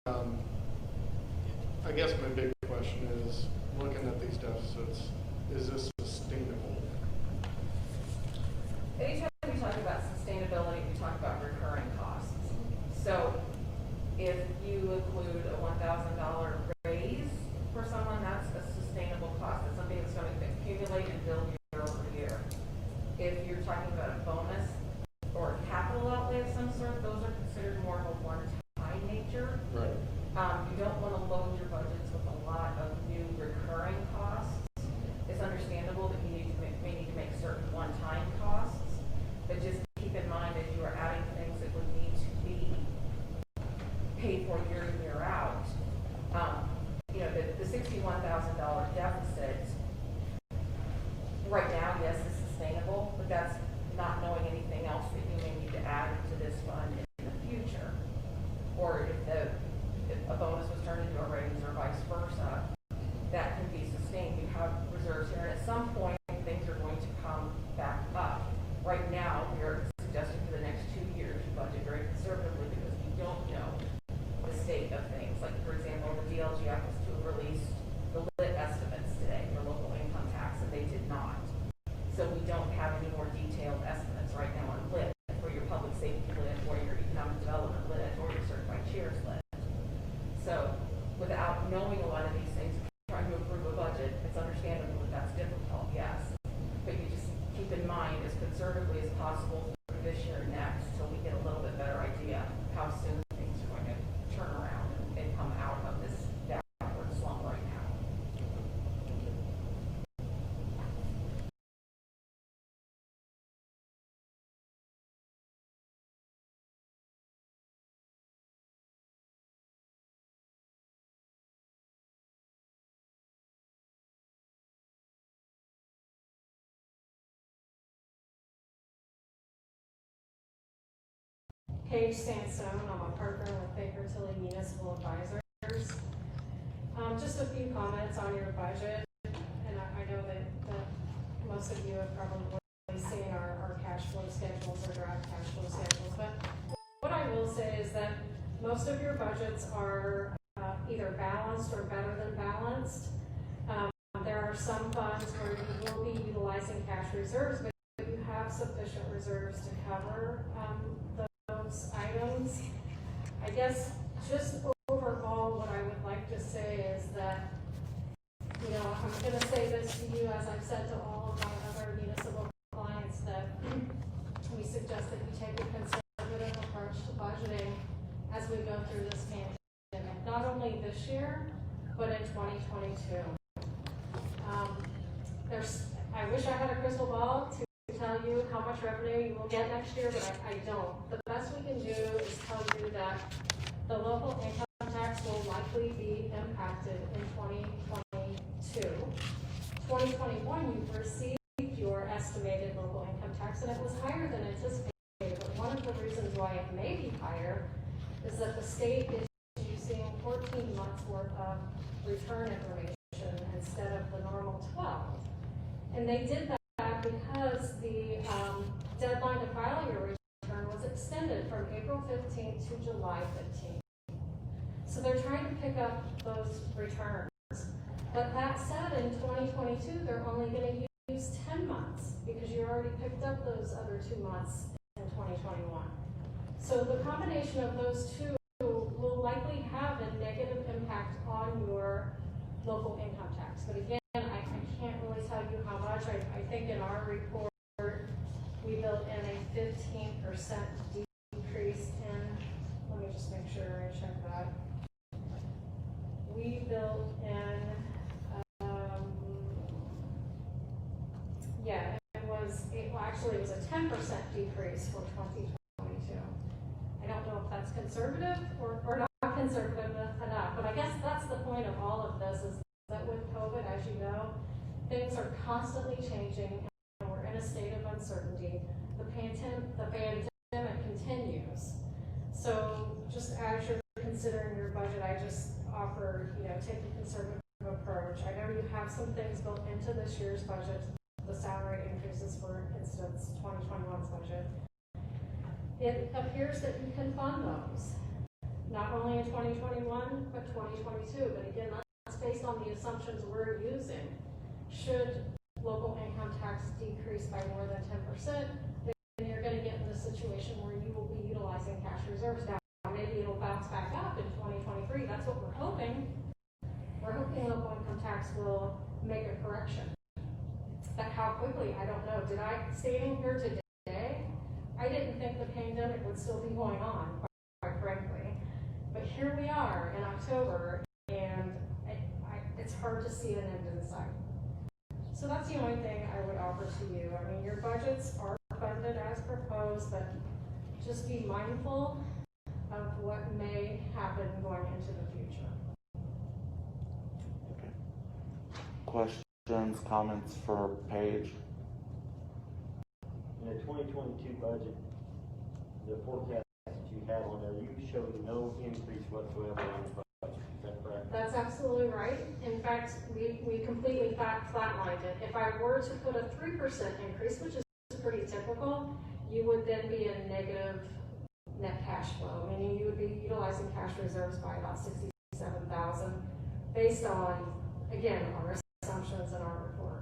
I guess my big question is, looking at these deficits, is this sustainable? Anytime we talk about sustainability, we talk about recurring costs. So if you include a $1,000 raise for someone, that's a sustainable cost. It's something that's going to accumulate and build year over year. If you're talking about a bonus or a capital outlay of some sort, those are considered more of a one-time nature. Right. You don't want to load your budgets with a lot of new recurring costs. It's understandable that you may need to make certain one-time costs, but just keep in mind that you are adding things that would need to be paid for year in, year out. The $61,000 deficit right now, yes, is sustainable, but that's not knowing anything else that you may need to add to this fund in the future. Or if a bonus was turned into a raise or vice versa, that can be sustained. You have reserves here, and at some point, things are going to come back up. Right now, we are suggesting for the next 2 years, you budget very conservatively because we don't know the state of things. Like, for example, the DLGF was to release the lit estimates today for local income tax, and they did not. So we don't have any more detailed estimates right now on lit for your public safety lit, or your economic development lit, or your certified chairs lit. So without knowing a lot of these things, trying to approve a budget, it's understandable that that's difficult, yes. But you just keep in mind as conservatively as possible for this year and next, till we get a little bit better idea how soon things are going to turn around and come out of this downward slump right now. Paige Sandstone, I'm a partner with Baker Tilly Municipal Advisors. Just a few comments on your budget, and I know that most of you have probably seen our cash flow schedules or draft cash flow schedules, but what I will say is that most of your budgets are either balanced or better than balanced. There are some funds where you will be utilizing cash reserves, but you have sufficient reserves to cover those items. I guess just overall what I would like to say is that, I'm going to say this to you as I've said to all of my other municipal clients, that we suggest that you take a conservative approach to budgeting as we go through this pandemic, not only this year, but in 2022. I wish I had a crystal ball to tell you how much revenue you will get next year, but I don't. The best we can do is tell you that the local income tax will likely be impacted in 2022. 2021, you received your estimated local income tax, and it was higher than anticipated. But one of the reasons why it may be higher is that the state is using 14 months worth of return information instead of the normal 12. And they did that because the deadline to file your return was extended from April 15th to July 15th. So they're trying to pick up those returns. But that said, in 2022, they're only going to use 10 months because you already picked up those other 2 months in 2021. So the combination of those two will likely have a negative impact on your local income tax. But again, I can't really tell you how much. I think in our report, we built in a 15% decrease in, let me just make sure I check that. We built in, it was a 10% decrease for 2022. I don't know if that's conservative or not conservative enough, but I guess that's the point of all of this, is that with COVID, as you know, things are constantly changing and we're in a state of uncertainty. The pandemic continues. So just as you're considering your budget, I just offer, take a conservative approach. I know you have some things built into this year's budget, the salary increases, for instance, 2021's budget. It appears that you can fund those. not only in 2021, but 2022. But again, that's based on the assumptions we're using. Should local income tax decrease by more than 10%, then you're going to get in a situation where you will be utilizing cash reserves. Now, maybe it'll bounce back up in 2023. That's what we're hoping. We're hoping local income tax will make a correction. But how quickly, I don't know. Standing here today, I didn't think the pandemic would still be going on, quite frankly. But here we are in October, and it's hard to see an end in sight. So that's the only thing I would offer to you. I mean, your budgets are funded as proposed, but just be mindful of what may happen going into the future. Okay. Questions, comments for Paige? In the 2022 budget, the forecast that you have on there, you showed no increase whatsoever on the budget. Is that correct? That's absolutely right. In fact, we completely flatlined it. If I were to put a 3% increase, which is pretty typical, you would then be in negative net cash flow, meaning you would be utilizing cash reserves by about $67,000 based on, again, our assumptions in our report.